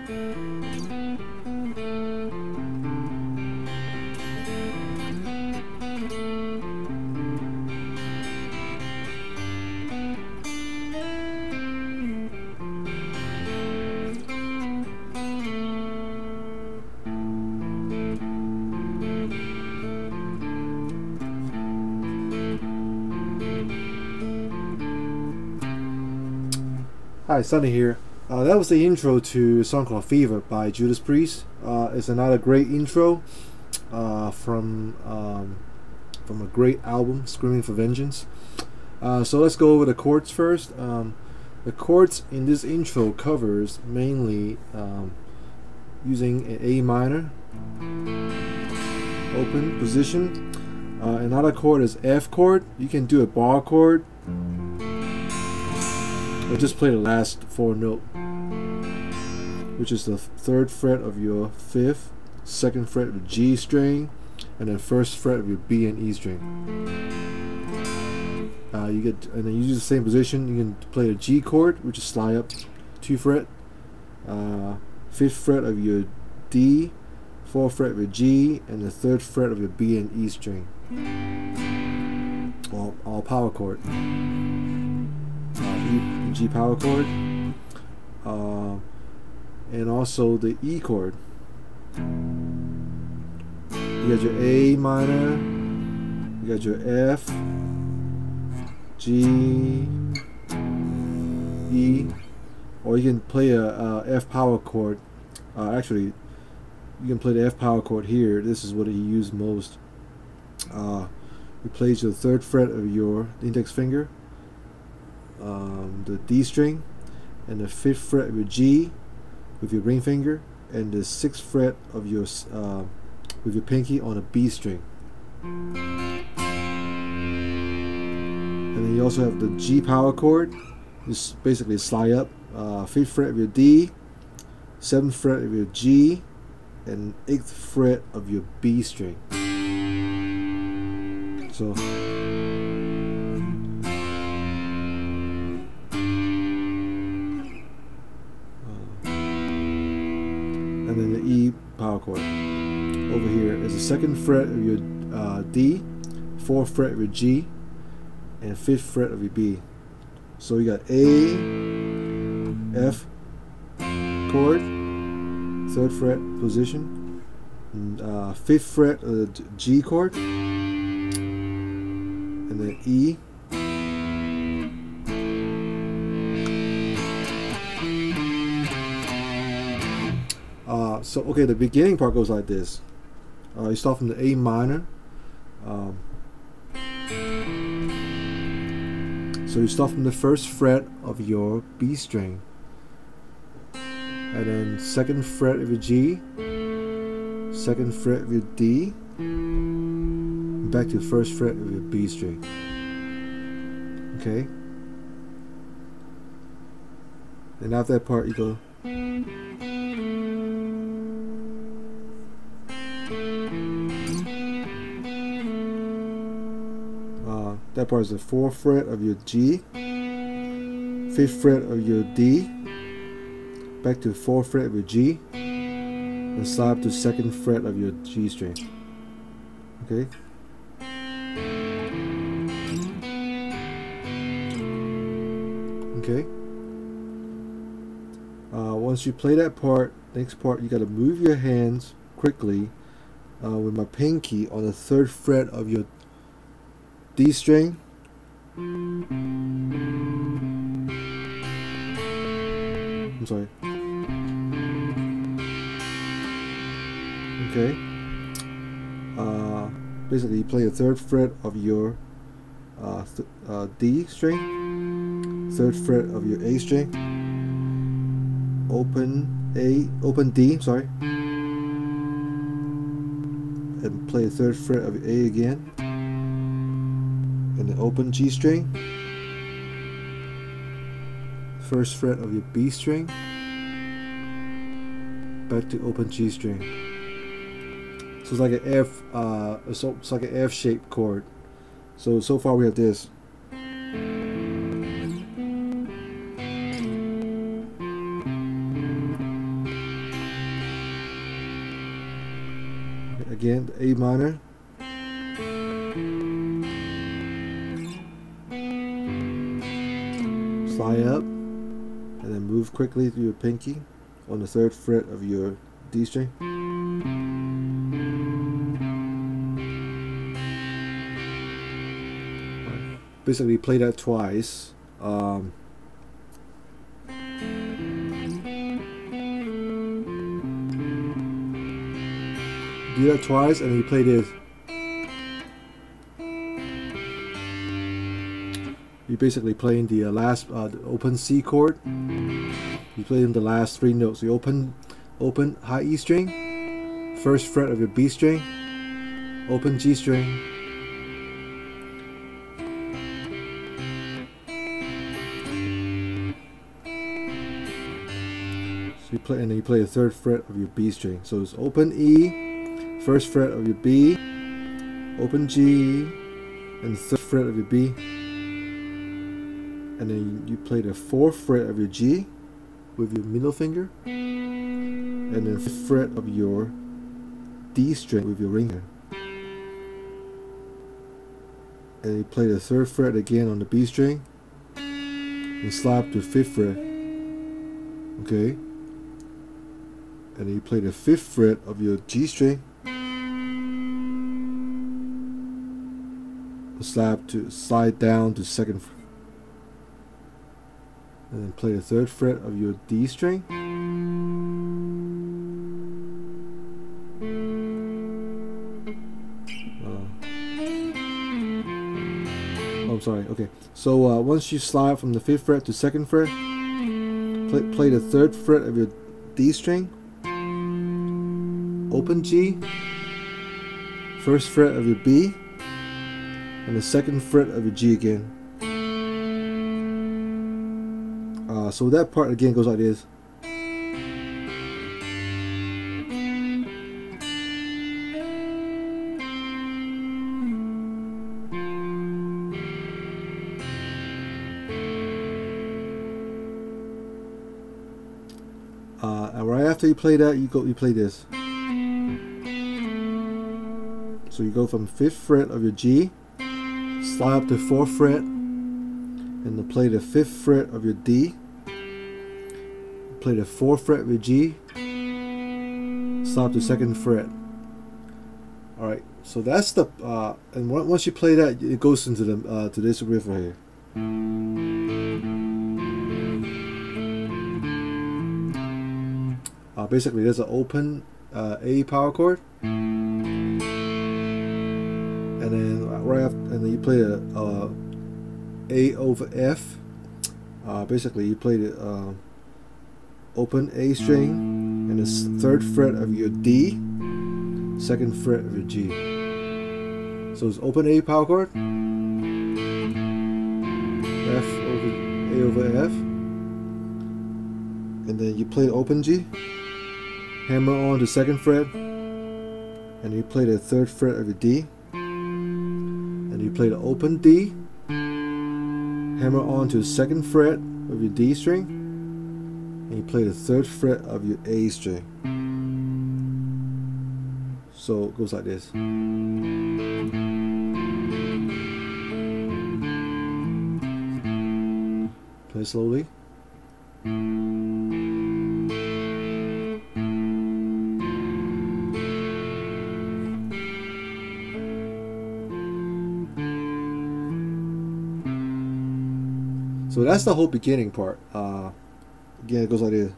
Hi, Sunny here. That was the intro to a song called Fever by Judas Priest. It's another great intro from a great album, Screaming for Vengeance. So let's go over the chords first. The chords in this intro covers mainly using an A minor, open position. Another chord is F chord. You can do a bar chord, or just play the last 4 note, which is the 3rd fret of your 5th, 2nd fret of the G string, and then 1st fret of your B and E string. And then you use the same position. You can play a G chord, which is slide up 2 fret, 5th fret of your D, 4th fret of your G, and the 3rd fret of your B and E string. All power chord. G power chord, and also the E chord. You got your A minor, you got your F, G, E, or you can play a F power chord. Actually, you can play the F power chord here. This is what you use most. You plays your 3rd fret of your index finger, the D string, and the 5th fret of your G with your ring finger, and the 6th fret of your with your pinky on a B string. And then you also have the G power chord. It's basically slide up, 5th fret of your D, 7th fret of your G, and 8th fret of your B string. So and then the E power chord. Over here is the 2nd fret of your D, 4th fret of your G, and 5th fret of your B. So you got A, F chord, 3rd fret position, and 5th fret of the G chord, and then E. So okay, the beginning part goes like this. You start from the A minor. So you start from the 1st fret of your B string, and then 2nd fret of your G, 2nd fret of your D, back to the 1st fret of your B string. Okay. And after that part, you go. That part is the 4th fret of your G, 5th fret of your D, back to the 4th fret of your G, and slide up to 2nd fret of your G string. Okay. Okay. Once you play that part, next part, you got to move your hands quickly with my pinky on the 3rd fret of your D string, I'm sorry. Okay. Basically, you play the 3rd fret of your D string, 3rd fret of your A string, open D, sorry, and play the 3rd fret of your A again. And the open G string, 1st fret of your B string, back to open G string. So it's like an F, it's like an F-shaped chord. So far we have this. again, A minor. Slide up, and then move quickly through your pinky on the 3rd fret of your D string. Basically play that twice. Do that twice, and then you play this. You're basically playing the last the open C chord. You play in the last 3 notes. You open high E string, 1st fret of your B string, open G string, so you play, and then you play the 3rd fret of your B string. So it's open E, 1st fret of your B, open G, and the 3rd fret of your B. And then you play the 4th fret of your G with your middle finger, and then 5th fret of your D string with your ring finger. And you play the 3rd fret again on the B string, and slide to 5th fret. Okay. And then you play the 5th fret of your G string, slide down to 2nd fret. And then play the 3rd fret of your D string. I'm sorry. Okay. So once you slide from the 5th fret to 2nd fret, play the 3rd fret of your D string. Open G, 1st fret of your B, and the 2nd fret of your G again. So that part again goes like this. And right after you play that, you play this. So you go from 5th fret of your G, slide up to 4th fret, and then play the 5th fret of your D. Play the 4th fret of your G, slide to 2nd fret. Alright, so that's the and once you play that, it goes into the to this riff right here. Basically, there's an open A power chord, and then right after, and then you play A over F. Basically, you play the open A string and the 3rd fret of your D, 2nd fret of your G. So it's open A power chord, F over A over F, and then you play open G, hammer on the 2nd fret, and you play the 3rd fret of your D, and you play the open D, hammer on to the 2nd fret of your D string, and you play the 3rd fret of your A string. So it goes like this. Play slowly. So that's the whole beginning part. Again, it goes like this.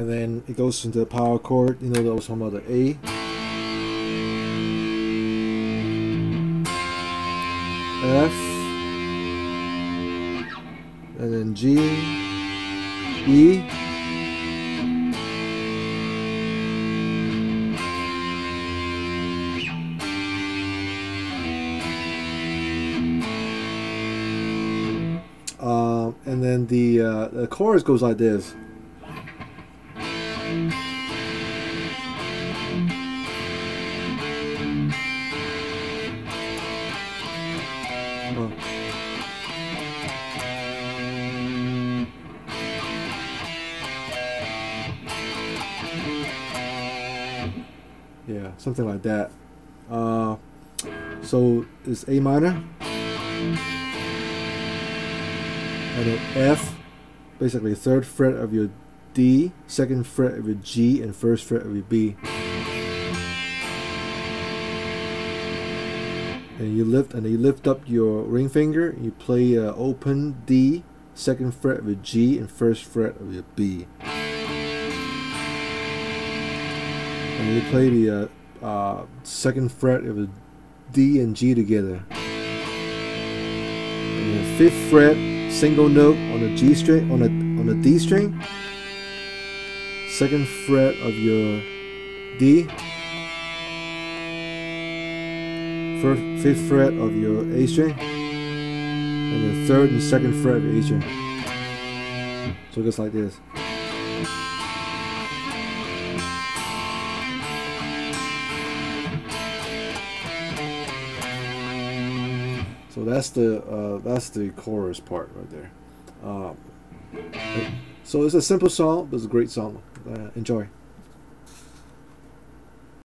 And then it goes into the power chord. You know, that was talking about the A, F, and then G, E, and then the chorus goes like this. Yeah, something like that. So it's A minor, and then F, basically third fret of your D, second fret of your G, and first fret of your B. And you lift up your ring finger. And you play open D, second fret of your G, and first fret of your B. And you play the second fret of the D and G together. And the fifth fret, single note on the G string, on the D string. Second fret of your D. Fifth fret of your A string. And the third and second fret of your A string. So it goes like this. So that's the chorus part right there. So it's a simple song, but it's a great song. Enjoy.